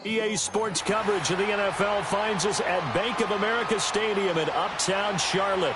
EA Sports coverage of the NFL finds us at Bank of America Stadium in Uptown Charlotte.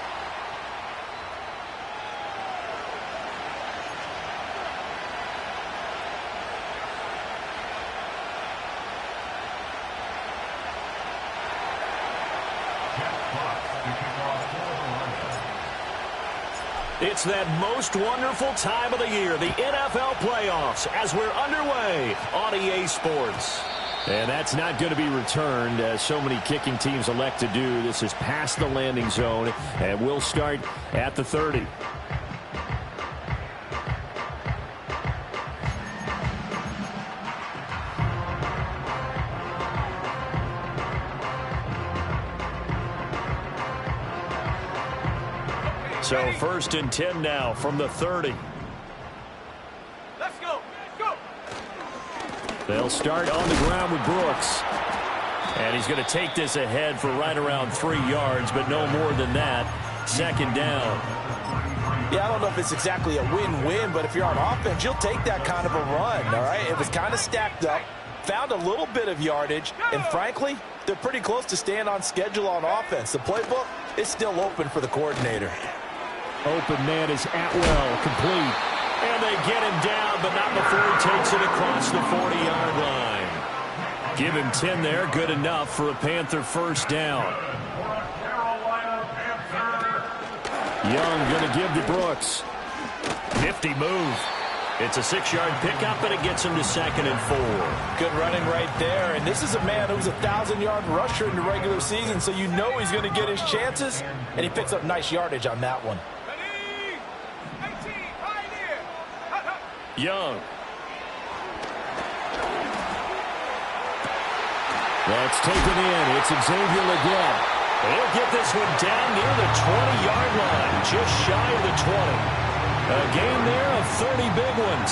It's that most wonderful time of the year, the NFL playoffs, as we're underway on EA Sports. And that's not going to be returned, as so many kicking teams elect to do. This is past the landing zone, and we'll start at the 30. So 1st and 10 now from the 30. Let's go. Let's go. They'll start on the ground with Brooks. And he's going to take this ahead for right around 3 yards, but no more than that. 2nd down. Yeah, I don't know if it's exactly a win-win, but if you're on offense, you'll take that kind of a run, all right? It was kind of stacked up, found a little bit of yardage, and frankly, they're pretty close to staying on schedule on offense. The playbook is still open for the coordinator. Open man is Atwell, complete. And they get him down, but not before he takes it across the 40-yard line. Give him 10 there, good enough for a Panther 1st down. Young going to give to Brooks. Nifty move. It's a 6-yard pickup, and it gets him to 2nd and 4. Good running right there, and this is a man who's a 1,000-yard rusher in the regular season, so you know he's going to get his chances, and he picks up nice yardage on that one. Young. That's taken in. It's Xavier Legette. He'll get this one down near the 20-yard line, just shy of the 20. A gain there of 30 big ones.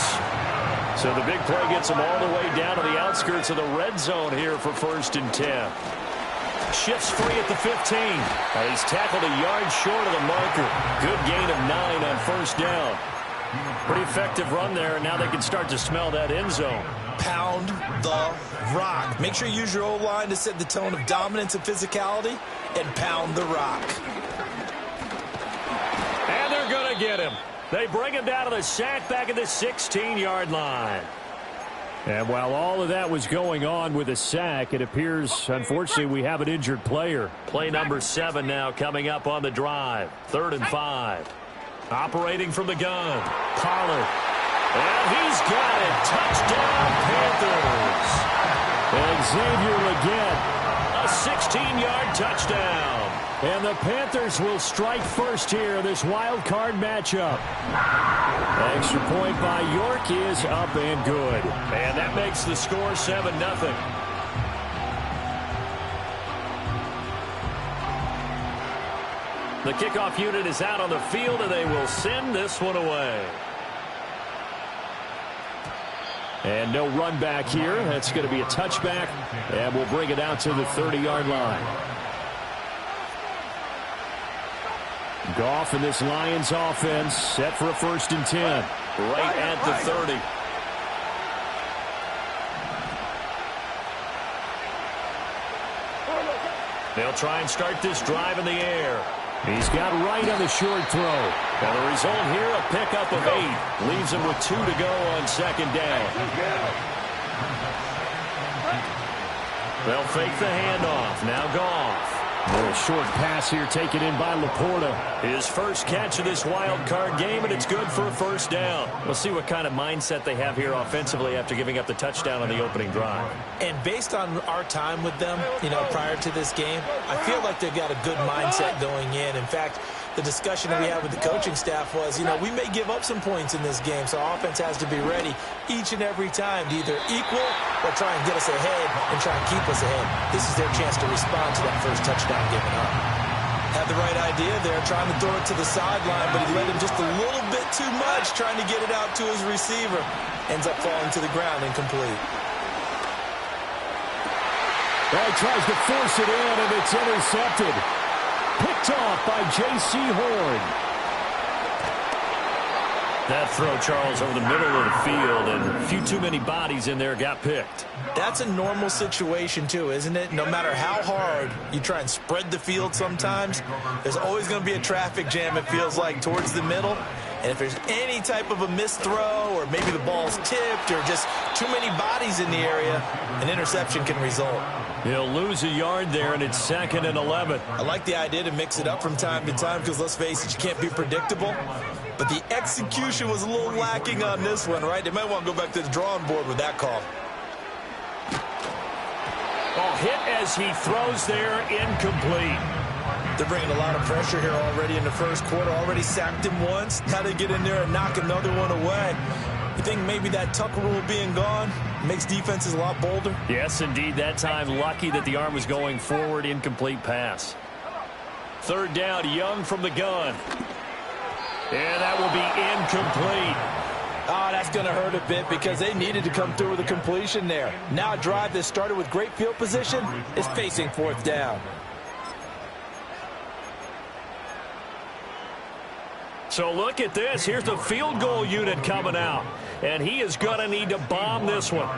So the big play gets him all the way down to the outskirts of the red zone here for 1st and 10. Shifts free at the 15. He's tackled a yard short of the marker. Good gain of 9 on 1st down. Pretty effective run there, and now they can start to smell that end zone. Pound the rock. Make sure you use your O-line to set the tone of dominance and physicality, and pound the rock. And they're going to get him. They bring him down to the sack back at the 16-yard line. And while all of that was going on with a sack, it appears, unfortunately, we have an injured player. Play number 7 now coming up on the drive. 3rd and 5. Operating from the gun. Pollard. And he's got it. Touchdown, Panthers. And Xavier Legette, a 16-yard touchdown. And the Panthers will strike first here in this wild card matchup. Extra point by York is up and good. And that makes the score 7-0. The kickoff unit is out on the field, and they will send this one away. And no run back here. That's going to be a touchback, and we'll bring it out to the 30-yard line. Goff in this Lions offense set for a 1st and 10. Right at the 30. They'll try and start this drive in the air. He's got right on the short throw. And the result here, a pickup of 8. Leaves him with 2 to go on 2nd down. They'll fake the handoff. Now Goff. A little short pass here taken in by Laporta. His first catch of this wild card game, and it's good for a 1st down. We'll see what kind of mindset they have here offensively after giving up the touchdown on the opening drive. And based on our time with them, prior to this game, I feel like they've got a good mindset going in. In fact, the discussion that we had with the coaching staff was, we may give up some points in this game, so our offense has to be ready each and every time to either equal or try and get us ahead and try and keep us ahead. This is their chance to respond to that first touchdown given up. Had the right idea there, trying to throw it to the sideline, but he let him just a little bit too much, trying to get it out to his receiver. Ends up falling to the ground incomplete. Well, he tries to force it in, and it's intercepted. Picked off by J.C. Horn. That throw, Charles, over the middle of the field, and a few too many bodies in there got picked. That's a normal situation, too, isn't it? No matter how hard you try and spread the field sometimes, there's always going to be a traffic jam, it feels like, towards the middle. And if there's any type of a missed throw or maybe the ball's tipped or just too many bodies in the area, an interception can result. He'll lose a yard there, and it's 2nd and 11. I like the idea to mix it up from time to time because, let's face it, you can't be predictable. But the execution was a little lacking on this one, right? They might want to go back to the drawing board with that call. Oh, hit as he throws there, incomplete. They're bringing a lot of pressure here already in the first quarter. Already sacked him once. Now they get in there and knock another one away. You think maybe that Tucker rule being gone makes defenses a lot bolder? Yes, indeed. That time, lucky that the arm was going forward. Incomplete pass. 3rd down, Young from the gun. And that will be incomplete. Oh, that's going to hurt a bit because they needed to come through with a completion there. Now a drive that started with great field position is facing 4th down. So look at this. Here's the field goal unit coming out. And he is going to need to bomb this one.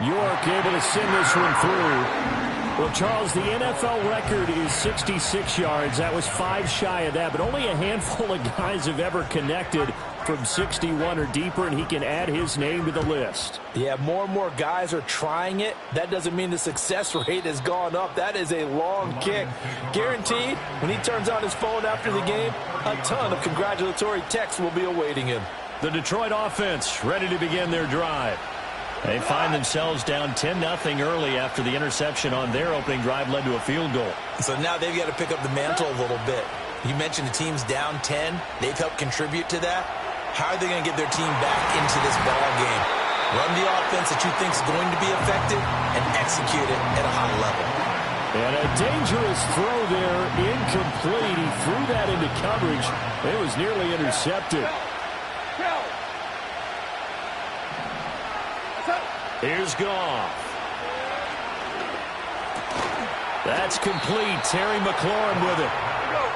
York able to send this one through. Well, Charles, the NFL record is 66 yards. That was 5 shy of that, but only a handful of guys have ever connected from 61 or deeper, and he can add his name to the list. Yeah, more and more guys are trying it. That doesn't mean the success rate has gone up. That is a long kick. Guaranteed, when he turns on his phone after the game, a ton of congratulatory texts will be awaiting him. The Detroit offense ready to begin their drive. They find themselves down 10-0 early after the interception on their opening drive led to a field goal. So now they've got to pick up the mantle a little bit. You mentioned the team's down 10. They've helped contribute to that. How are they going to get their team back into this ball game? Run the offense that you think is going to be effective and execute it at a high level. And a dangerous throw there, incomplete. He threw that into coverage. It was nearly intercepted. Here's Goff. That's complete. Terry McLaurin with it.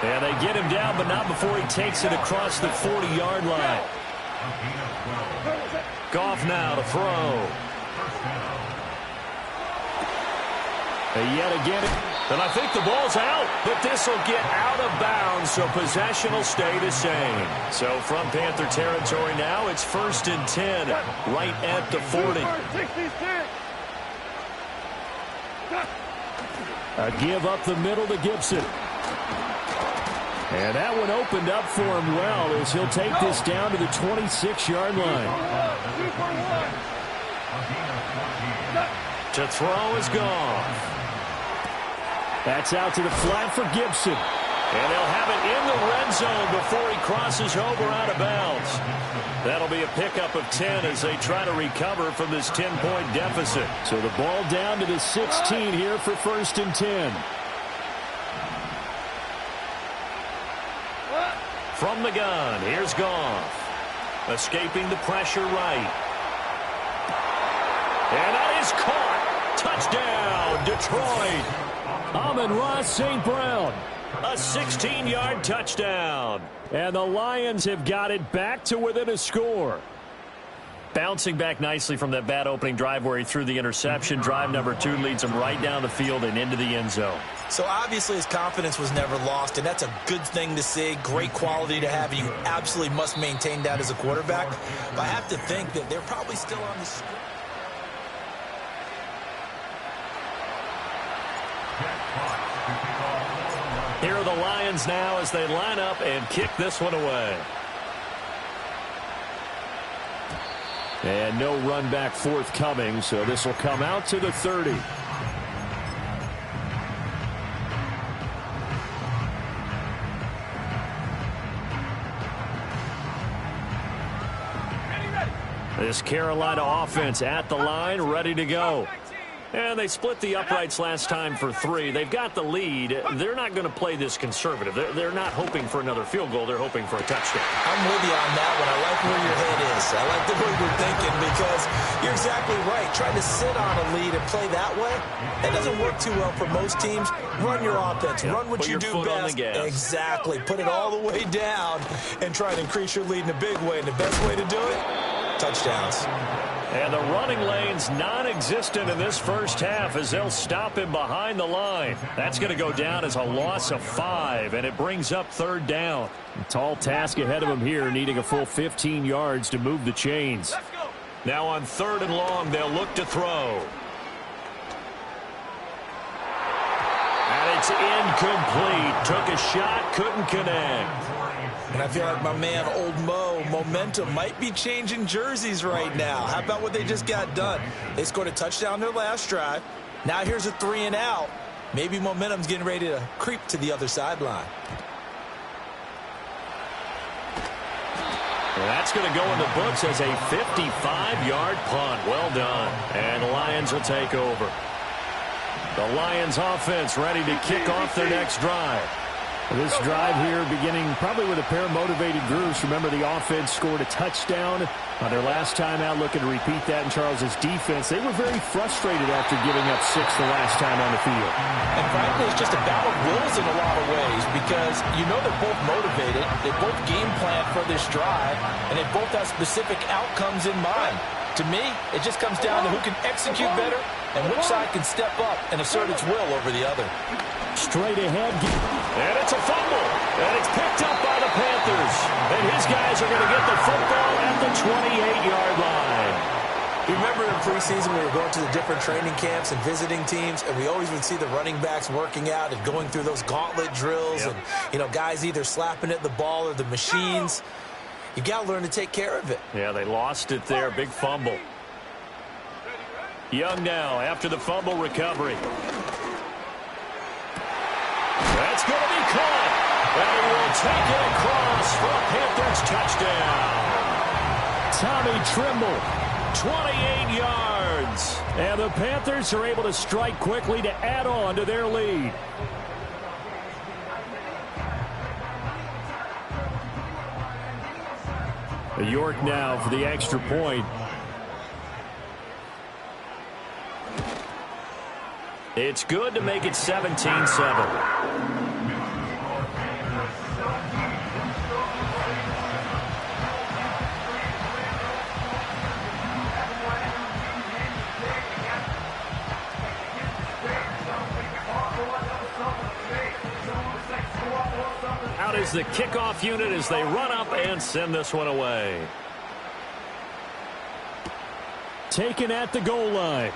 And they get him down, but not before he takes it across the 40-yard line. Goff now to throw. And yet again, and I think the ball's out, but this will get out of bounds, so possession will stay the same. So from Panther territory now, it's 1st and 10, right at the 40. A give up the middle to Gibson. And that one opened up for him well as he'll take this down to the 26-yard line. To throw is Goff. That's out to the flat for Gibson. And they'll have it in the red zone before he crosses over out of bounds. That'll be a pickup of 10 as they try to recover from this 10-point deficit. So the ball down to the 16 here for 1st and 10. From the gun, here's Goff. Escaping the pressure right. And that is caught. Touchdown, Detroit. Amon-Ra St. Brown. A 16-yard touchdown. And the Lions have got it back to within a score. Bouncing back nicely from that bad opening drive where he threw the interception. Drive number 2 leads him right down the field and into the end zone. So obviously his confidence was never lost, and that's a good thing to see. Great quality to have, and you absolutely must maintain that as a quarterback. But I have to think that they're probably still on the script. Here are the Lions now as they line up and kick this one away. And no run back forthcoming, so this will come out to the 30. This Carolina offense at the line, ready to go. And they split the uprights last time for 3. They've got the lead. They're not going to play this conservative. They're not hoping for another field goal. They're hoping for a touchdown. I'm with you on that one. I like where your head is. I like the way you're thinking because you're exactly right. Trying to sit on a lead and play that way, that doesn't work too well for most teams. Run your offense. Run what you do best. Exactly. Put it all the way down and try to increase your lead in a big way. And the best way to do it, touchdowns. And the running lane's non-existent in this first half as they'll stop him behind the line. That's going to go down as a loss of 5, and it brings up 3rd down. A tall task ahead of him here, needing a full 15 yards to move the chains. Now on 3rd and long, they'll look to throw. And it's incomplete. Took a shot, couldn't connect. And I feel like my man, Old Mo, momentum might be changing jerseys right now. How about what they just got done? They scored a touchdown their last drive. Now here's a 3 and out. Maybe momentum's getting ready to creep to the other sideline. Well, that's going to go in the books as a 55-yard punt. Well done. And the Lions will take over. The Lions offense ready to kick off their next drive. This drive here beginning probably with a pair of motivated groups. Remember, the offense scored a touchdown on their last time out. Looking to repeat that in Charles's defense. They were very frustrated after giving up 6 the last time on the field. And frankly, it's just a battle of wills in a lot of ways because you know they're both motivated. They both game plan for this drive, and they both have specific outcomes in mind. To me, it just comes down to who can execute better and which side can step up and assert its will over the other. Straight ahead. And it's a fumble. And it's picked up by the Panthers. And his guys are going to get the football at the 28-yard line. You remember in preseason we were going to the different training camps and visiting teams, and we always would see the running backs working out and going through those gauntlet drills. Yep. And, guys either slapping at the ball or the machines. You got to learn to take care of it. Yeah, they lost it there. Big fumble. Young now after the fumble recovery. That's going to be caught. And he will take it across for a Panthers touchdown. Tommy Trimble, 28 yards. And the Panthers are able to strike quickly to add on to their lead. York now for the extra point. It's good to make it 17-7. Out is the kickoff unit as they run up and send this one away. Taken at the goal line.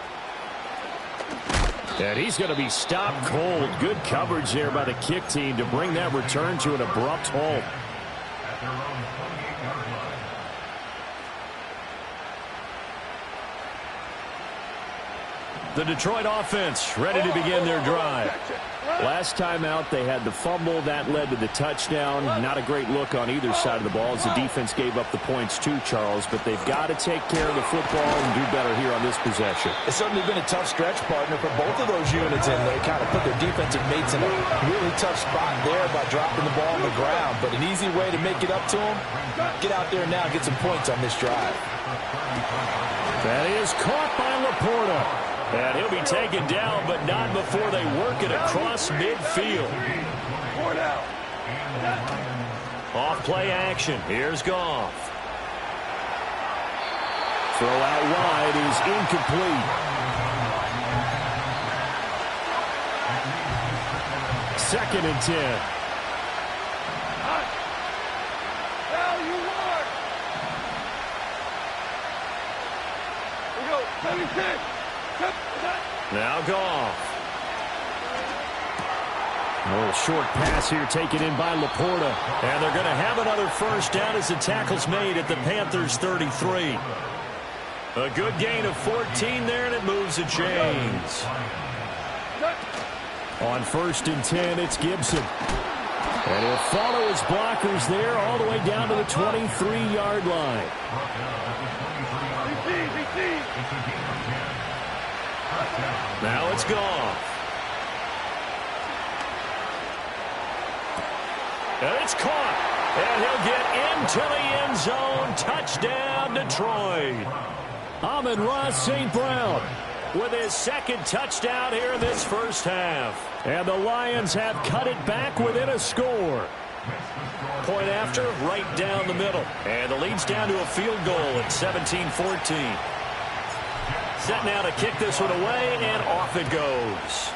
And he's going to be stopped cold. Good coverage there by the kick team to bring that return to an abrupt halt. The Detroit offense ready to begin their drive. Last time out, they had the fumble. That led to the touchdown. Not a great look on either side of the ball as the defense gave up the points to Charles, but they've got to take care of the football and do better here on this possession. It's certainly been a tough stretch, partner, for both of those units, and they kind of put their defensive mates in a really tough spot there by dropping the ball on the ground. But an easy way to make it up to them, get out there now and get some points on this drive. That is caught by Laporta. And he'll be taken down, but not before they work it across midfield. Off play action. Here's Goff. Throw out wide is incomplete. Second and 10. Now Goff. A little short pass here taken in by Laporta. And they're going to have another first down as the tackle's made at the Panthers 33. A good gain of 14 there, and it moves the chains. On first and 10, it's Gibson. And he'll follow his blockers there all the way down to the 23-yard line. Now it's gone. And it's caught. And he'll get into the end zone. Touchdown, Detroit. Amon-Ra St. Brown with his second touchdown here in this first half. And the Lions have cut it back within a score. Point after, right down the middle. And the lead's down to a field goal at 17-14. Set now to kick this one away, and off it goes.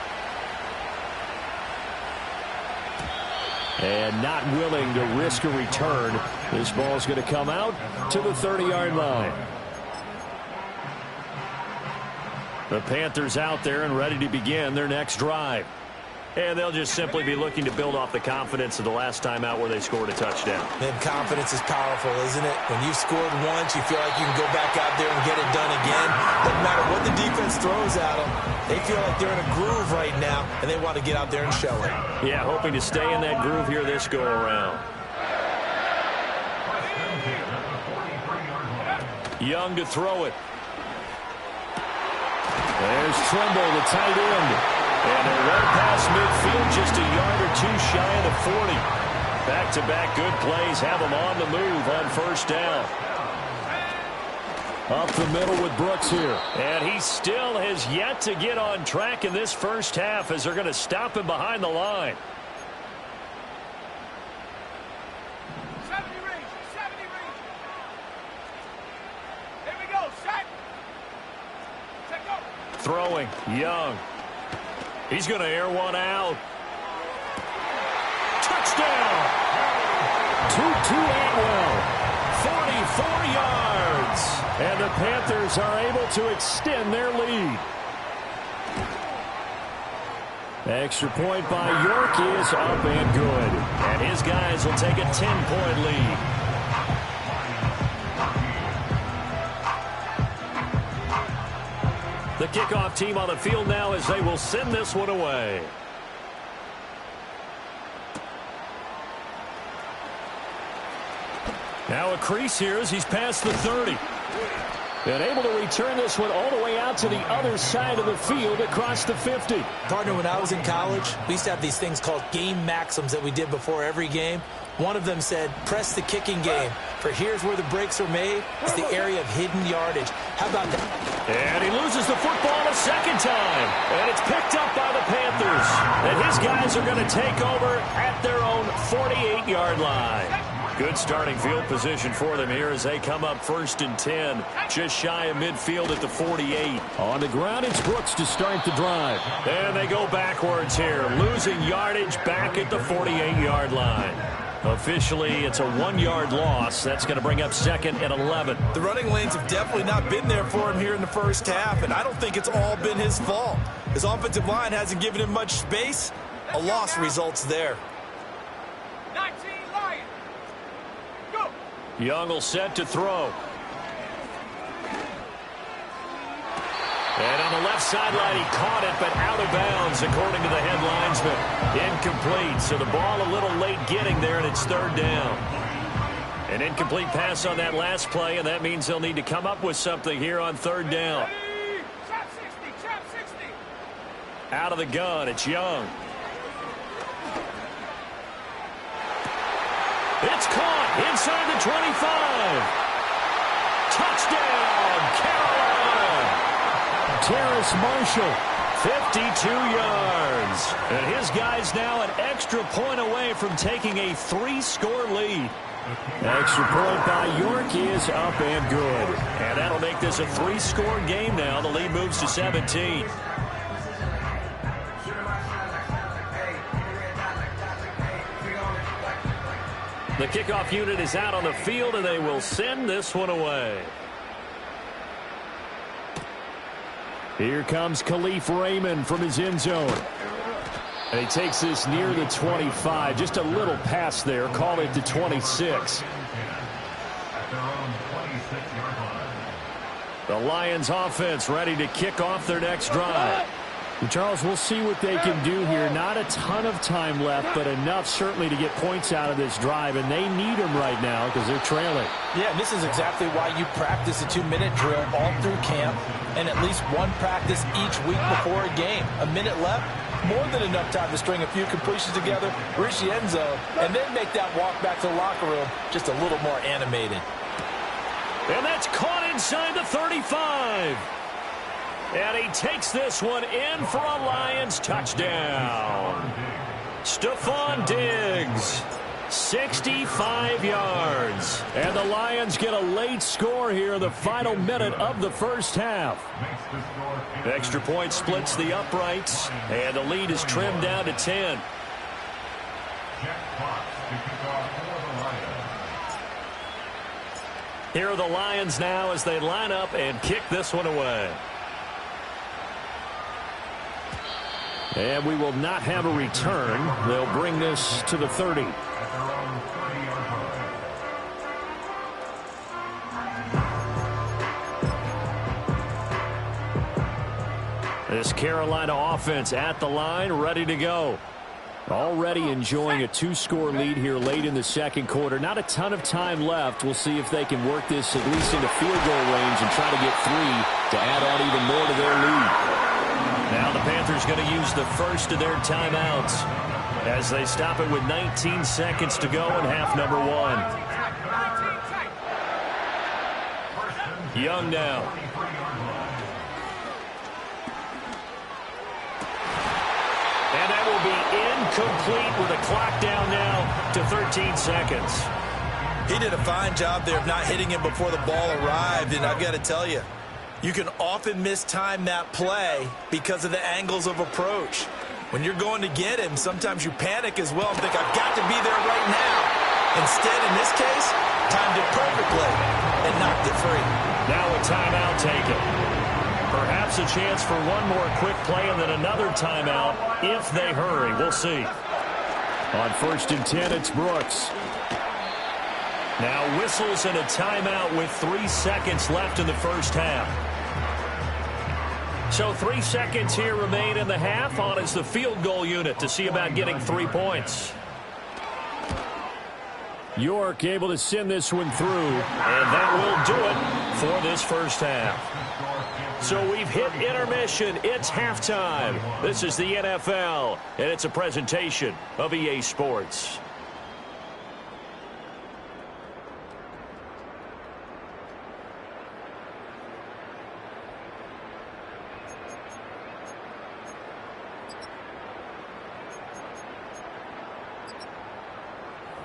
And not willing to risk a return. This ball's going to come out to the 30-yard line. The Panthers out there and ready to begin their next drive. And they'll just simply be looking to build off the confidence of the last time out where they scored a touchdown. And confidence is powerful, isn't it? When you've scored once, you feel like you can go back out there and get it done again. Doesn't matter what the defense throws at them. They feel like they're in a groove right now, and they want to get out there and show it. Yeah, hoping to stay in that groove here this go-around. Young to throw it. There's Trimble, the tight end. And they run past midfield, just a yard or two shy of the 40. Back-to-back good plays have them on the move on first down. Up the middle with Brooks here. And he still has yet to get on track in this first half as they're going to stop him behind the line. 70 range. Here we go, set. Set go. Throwing, Young. He's going to air one out. Touchdown! Tutu Atwell, 44 yards. And the Panthers are able to extend their lead. Extra point by York is up and good. And his guys will take a 10-point lead. The kickoff team on the field now as they will send this one away. Now a crease here as he's past the 30. And able to return this one all the way out to the other side of the field across the 50. Partner, when I was in college, we used to have these things called game maxims that we did before every game. One of them said, press the kicking game. For here's where the breaks are made. It's the area of hidden yardage. How about that? And he loses the football a second time. And it's picked up by the Panthers. And his guys are going to take over at their own 48-yard line. Good starting field position for them here as they come up 1st and 10. Just shy of midfield at the 48. On the ground, it's Brooks to start the drive. And they go backwards here. Losing yardage back at the 48-yard line. Officially, it's a 1-yard loss. That's going to bring up 2nd and 11. The running lanes have definitely not been there for him here in the first half, and I don't think it's all been his fault. His offensive line hasn't given him much space. A loss results there. 19 Lions. Go. Young will set to throw. And on the left sideline, he caught it, but out of bounds, according to the head linesman. Incomplete, so the ball a little late getting there, and it's 3rd down. An incomplete pass on that last play, and that means they'll need to come up with something here on 3rd down. Trap 60, trap 60. Out of the gun, it's Young. It's caught inside the 25. Touchdown, Carolina. Terrace Marshall, 52 yards. And his guys now an extra point away from taking a 3-score lead. Extra point by York is up and good. And that'll make this a 3-score game now. The lead moves to 17. The kickoff unit is out on the field, and they will send this one away. Here comes Khalif Raymond from his end zone. And he takes this near the 25. Just a little pass there. Call it to 26. The Lions offense ready to kick off their next drive. And Charles, we'll see what they can do here. Not a ton of time left, but enough certainly to get points out of this drive, and they need them right now because they're trailing. Yeah, and this is exactly why you practice a 2-minute drill all through camp and at least one practice each week before a game. A minute left, more than enough time to string a few completions together, reach the end zone, and then make that walk back to the locker room just a little more animated. And that's caught inside the 35. And he takes this one in for a Lions touchdown. Stephon Diggs, 65 yards. And the Lions get a late score here in the final minute of the first half. Extra point splits the uprights, and the lead is trimmed down to 10. Here are the Lions now as they line up and kick this one away. And we will not have a return. They'll bring this to the 30. This Carolina offense at the line, ready to go. Already enjoying a 2-score lead here late in the second quarter. Not a ton of time left. We'll see if they can work this at least into field goal range and try to get 3 to add on even more to their lead. Now the Panthers going to use the first of their timeouts as they stop it with 19 seconds to go in half number 1. Young now. And that will be incomplete with a clock down now to 13 seconds. He did a fine job there of not hitting him before the ball arrived, and I've got to tell you, you can often mistime that play because of the angles of approach. When you're going to get him, sometimes you panic as well and think, I've got to be there right now. Instead, in this case, timed it perfectly and knocked it free. Now a timeout taken. Perhaps a chance for one more quick play and then another timeout if they hurry. We'll see. On 1st and 10, it's Brooks. Now whistles and a timeout with 3 seconds left in the first half. So 3 seconds here remain in the half. On is the field goal unit to see about getting 3 points. York able to send this one through, and that will do it for this first half. So we've hit intermission. It's halftime. This is the NFL, and it's a presentation of EA Sports.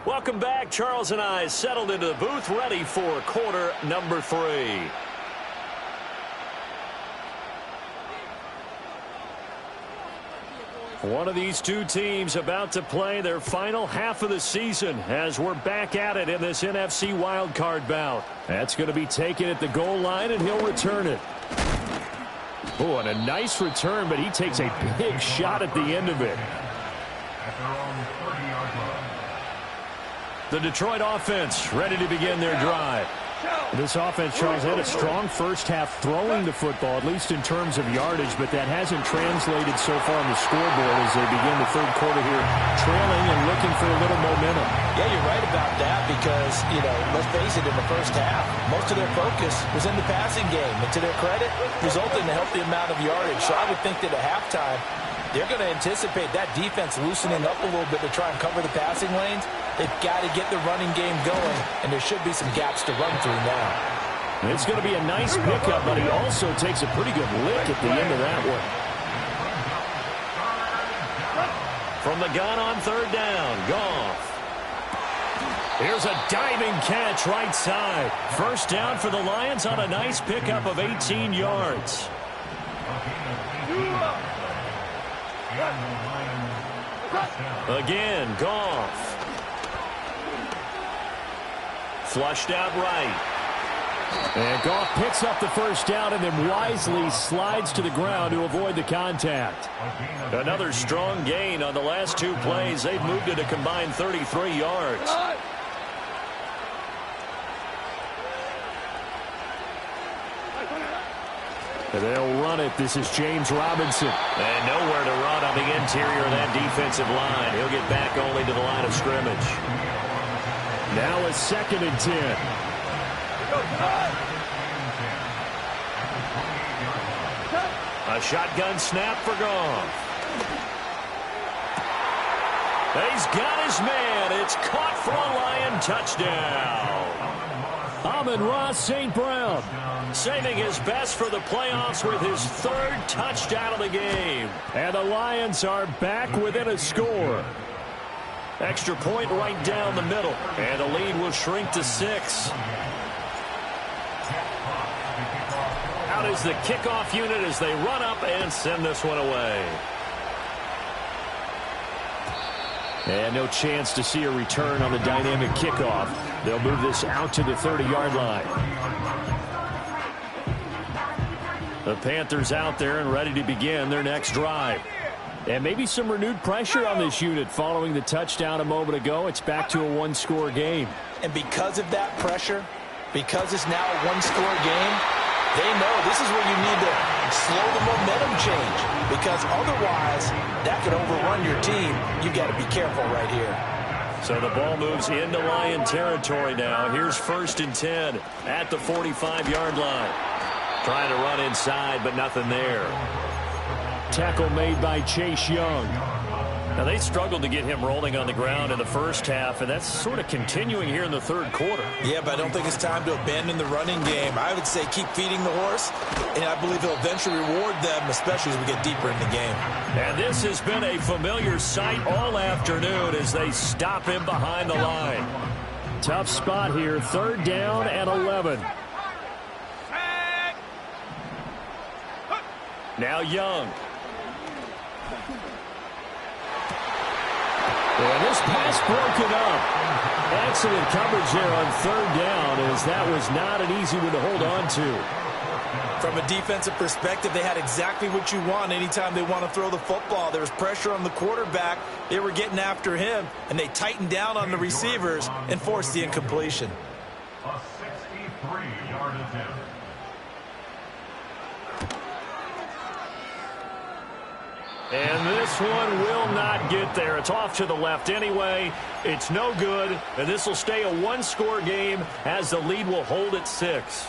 Welcome back. Charles and I settled into the booth, ready for quarter number 3. One of these two teams about to play their final half of the season as we're back at it in this NFC wildcard bout. That's going to be taken at the goal line, and he'll return it. Oh, and a nice return, but he takes a big shot at the end of it. The Detroit offense ready to begin their drive. This offense, Charles, had a strong first half throwing the football, at least in terms of yardage, but that hasn't translated so far on the scoreboard as they begin the third quarter here, trailing and looking for a little momentum. Yeah, you're right about that because, let's face it, in the first half, most of their focus was in the passing game. And to their credit, resulted in a healthy amount of yardage. So I would think that at halftime, they're going to anticipate that defense loosening up a little bit to try and cover the passing lanes. They've got to get the running game going, and there should be some gaps to run through now. It's going to be a nice pickup, but he also takes a pretty good lick at the end of that one. From the gun on 3rd down, Goff. Here's a diving catch right side. First down for the Lions on a nice pickup of 18 yards. Again, Goff. Flushed out right. And Goff picks up the first down and then wisely slides to the ground to avoid the contact. Another strong gain on the last 2 plays. They've moved it a combined 33 yards. And they'll run it. This is James Robinson. And nowhere to run on the interior of that defensive line. He'll get back only to the line of scrimmage. Now a 2nd and 10. A shotgun snap for Goff. He's got his man. It's caught for a Lion touchdown. Amon-Ra St. Brown saving his best for the playoffs with his 3rd touchdown of the game. And the Lions are back within a score. Extra point right down the middle. And the lead will shrink to 6. Out is the kickoff unit as they run up and send this one away. And no chance to see a return on the dynamic kickoff. They'll move this out to the 30-yard line. The Panthers out there and ready to begin their next drive. And maybe some renewed pressure on this unit following the touchdown a moment ago. It's back to a 1-score game. And because of that pressure, because it's now a 1-score game, they know this is where you need to slow the momentum change, because otherwise that could overrun your team. You've got to be careful right here. So the ball moves into Lion territory now. Here's 1st and 10 at the 45-yard line. Trying to run inside, but nothing there. Tackle made by Chase Young. Now, they struggled to get him rolling on the ground in the first half, and that's sort of continuing here in the 3rd quarter. Yeah, but I don't think it's time to abandon the running game. I would say keep feeding the horse, and I believe he'll eventually reward them, especially as we get deeper in the game. And this has been a familiar sight all afternoon as they stop him behind the line. Tough spot here, 3rd down and 11. Now Young. And this pass broken up. Excellent coverage there on 3rd down, as that was not an easy one to hold on to. From a defensive perspective, they had exactly what you want anytime they want to throw the football. There was pressure on the quarterback. They were getting after him, and they tightened down on the receivers and forced the incompletion. A 63-yard attempt. And this one will not get there. It's off to the left anyway. It's no good, and this will stay a 1-score game as the lead will hold at 6.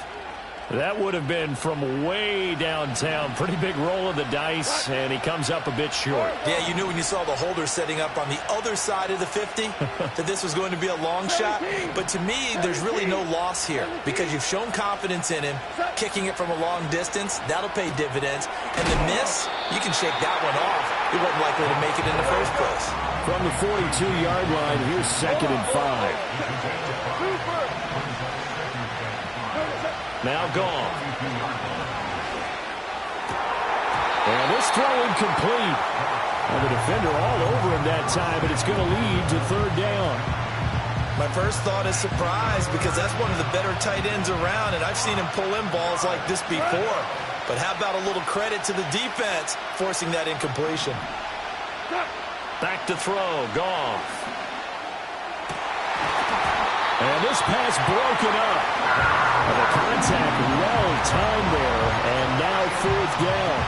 That would have been from way downtown. Pretty big roll of the dice, and he comes up a bit short. Yeah, you knew when you saw the holder setting up on the other side of the 50 that this was going to be a long shot. But to me, there's really no loss here because you've shown confidence in him. Kicking it from a long distance, that'll pay dividends. And the miss, you can shake that one off. He wasn't likely to make it in the first place. From the 42-yard line, here's 2nd and 5. Now Goff. And this throw incomplete. And the defender all over him that time, but it's going to lead to 3rd down. My first thought is surprise because that's one of the better tight ends around, and I've seen him pull in balls like this before. But how about a little credit to the defense forcing that incompletion? Back to throw. Goff. And this pass broken up. And the contact well timed there, and now 4th down.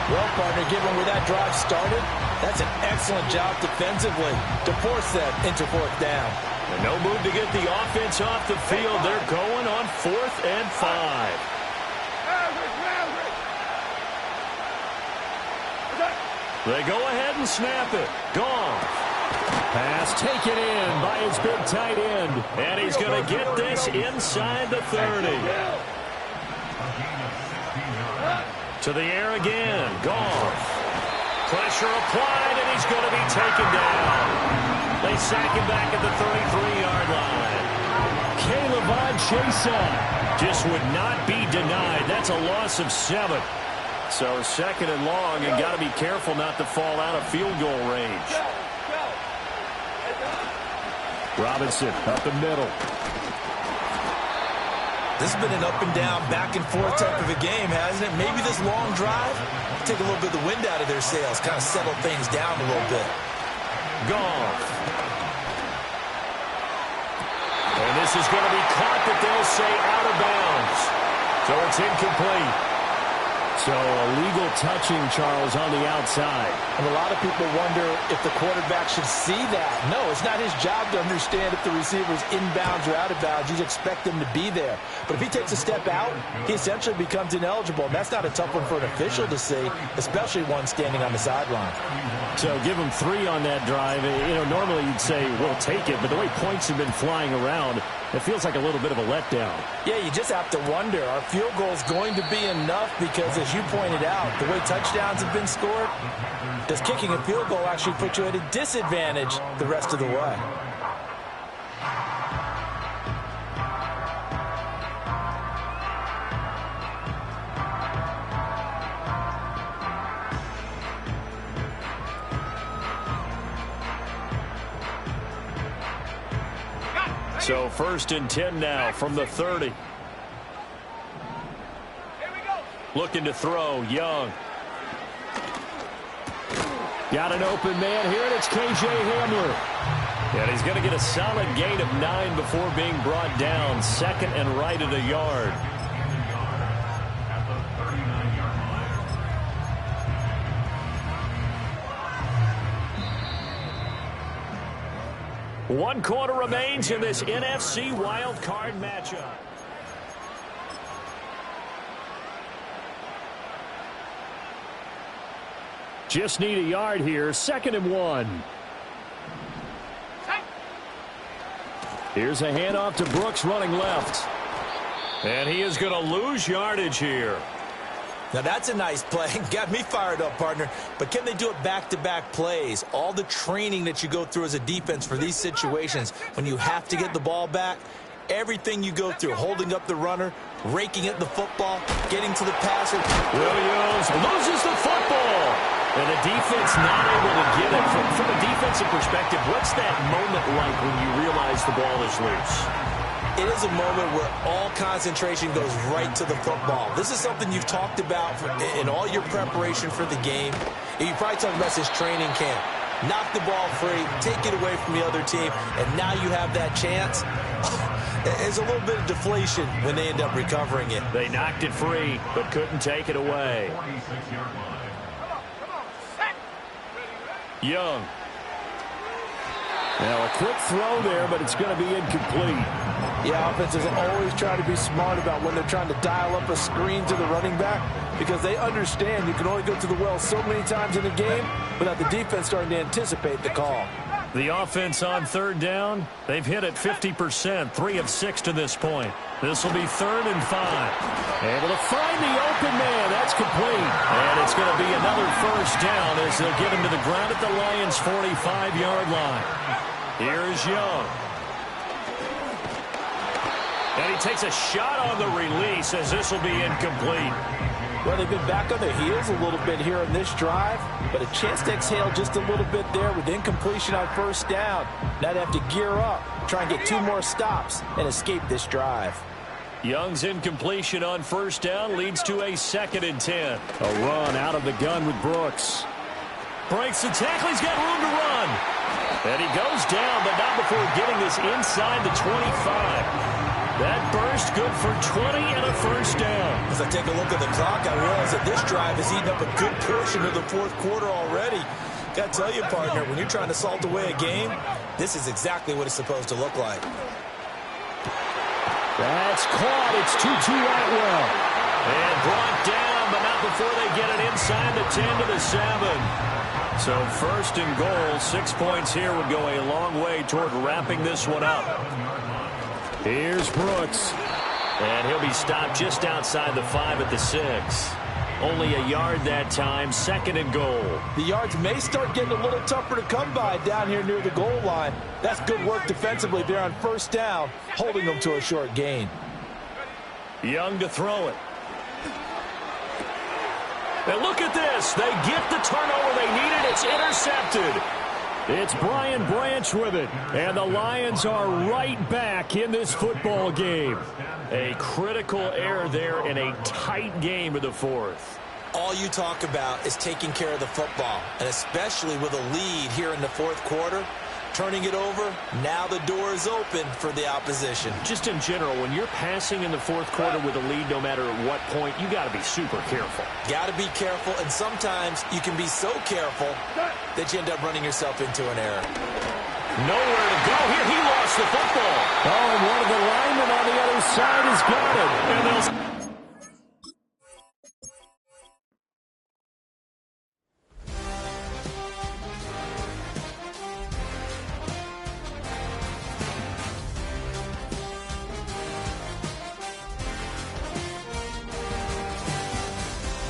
Well, partner, given where that drive started, that's an excellent job defensively to force them into 4th down. And no move to get the offense off the field. They're going on 4th and 5. They go ahead and snap it. Goff. Pass taken in by his big tight end. And he's going to get this inside the 30. To the air again. Goff. Pressure applied, and he's going to be taken down. They sack him back at the 33-yard line. Caleb Chason just would not be denied. That's a loss of 7. So 2nd and long, and got to be careful not to fall out of field goal range. Robinson up the middle. This has been an up and down, back and forth type of a game, hasn't it? Maybe this long drive take a little bit of the wind out of their sails, kind of settle things down a little bit. Goff. And this is going to be caught, but they'll say out of bounds. So it's incomplete. So a legal touching, Charles, on the outside. And a lot of people wonder if the quarterback should see that. No, it's not his job to understand if the receiver's inbounds or out of bounds. You just expect him to be there. But if he takes a step out, he essentially becomes ineligible. And that's not a tough one for an official to see, especially one standing on the sideline. So give him 3 on that drive. You know, normally you'd say, we'll take it. But the way points have been flying around, it feels like a little bit of a letdown. Yeah, you just have to wonder, are field goals going to be enough? Because as you pointed out, the way touchdowns have been scored, does kicking a field goal actually put you at a disadvantage the rest of the way? So 1st and 10 now from the 30. Looking to throw, Young. Got an open man here, and it's K.J. Hamler. And he's going to get a solid gain of 9 before being brought down. 2nd and right at a yard. One quarter remains in this NFC wild card matchup. Just need a yard here. 2nd and 1. Here's a handoff to Brooks running left. And he is going to lose yardage here. Now that's a nice play. Got me fired up, partner. But can they do it back-to-back plays? All the training that you go through as a defense for these situations, when you have to get the ball back, everything you go through, holding up the runner, raking at the football, getting to the passer. Williams loses the football. And the defense not able to get it. From a defensive perspective, what's that moment like when you realize the ball is loose? It is a moment where all concentration goes right to the football. This is something you've talked about in all your preparation for the game. You probably talked about this training camp. Knock the ball free, take it away from the other team, and now you have that chance. There's a little bit of deflation when they end up recovering it. They knocked it free, but couldn't take it away. Young. Now a quick throw there, but it's going to be incomplete. Yeah, offenses always try to be smart about when they're trying to dial up a screen to the running back, because they understand you can only go to the well so many times in a game without the defense starting to anticipate the call. The offense on 3rd down, they've hit it 50%, 3 of 6 to this point. This will be 3rd and 5. Able to find the open man. That's complete. And it's going to be another 1st down as they'll get him to the ground at the Lions' 45-yard line. Here's Young. And he takes a shot on the release as this will be incomplete. Well, they've been back on their heels a little bit here in this drive, but a chance to exhale just a little bit there with incompletion on 1st down. Now they have to gear up, try and get 2 more stops, and escape this drive. Young's incompletion on 1st down leads to a 2nd and 10. A run out of the gun with Brooks. Breaks the tackle. He's got room to run. And he goes down, but not before getting this inside the 25. That burst good for 20 and a 1st down. As I take a look at the clock, I realize that this drive has eaten up a good portion of the 4th quarter already. Got to tell you, partner, when you're trying to salt away a game, this is exactly what it's supposed to look like. That's caught. It's Tutu Atwell. And brought down, but not before they get it inside the 10 to the 7. So 1st and goal, 6 points here would go a long way toward wrapping this one up. Here's Brooks. And he'll be stopped just outside the 5 at the 6. Only a yard that time, 2nd and goal. The yards may start getting a little tougher to come by down here near the goal line. That's good work defensively there on 1st down, holding them to a short gain. Young to throw it. And look at this. They get the turnover they needed. It's intercepted. It's Brian Branch with it. And the Lions are right back in this football game. A critical error there in a tight game of the 4th. All you talk about is taking care of the football, and especially with a lead here in the 4th quarter, turning it over, now the door is open for the opposition. Just in general, when you're passing in the fourth quarter with a lead, no matter at what point, you got to be super careful. Got to be careful, and sometimes you can be so careful that you end up running yourself into an error. Nowhere to go here. He lost the football. Oh, and one of the linemen on the other side has got it. And they'll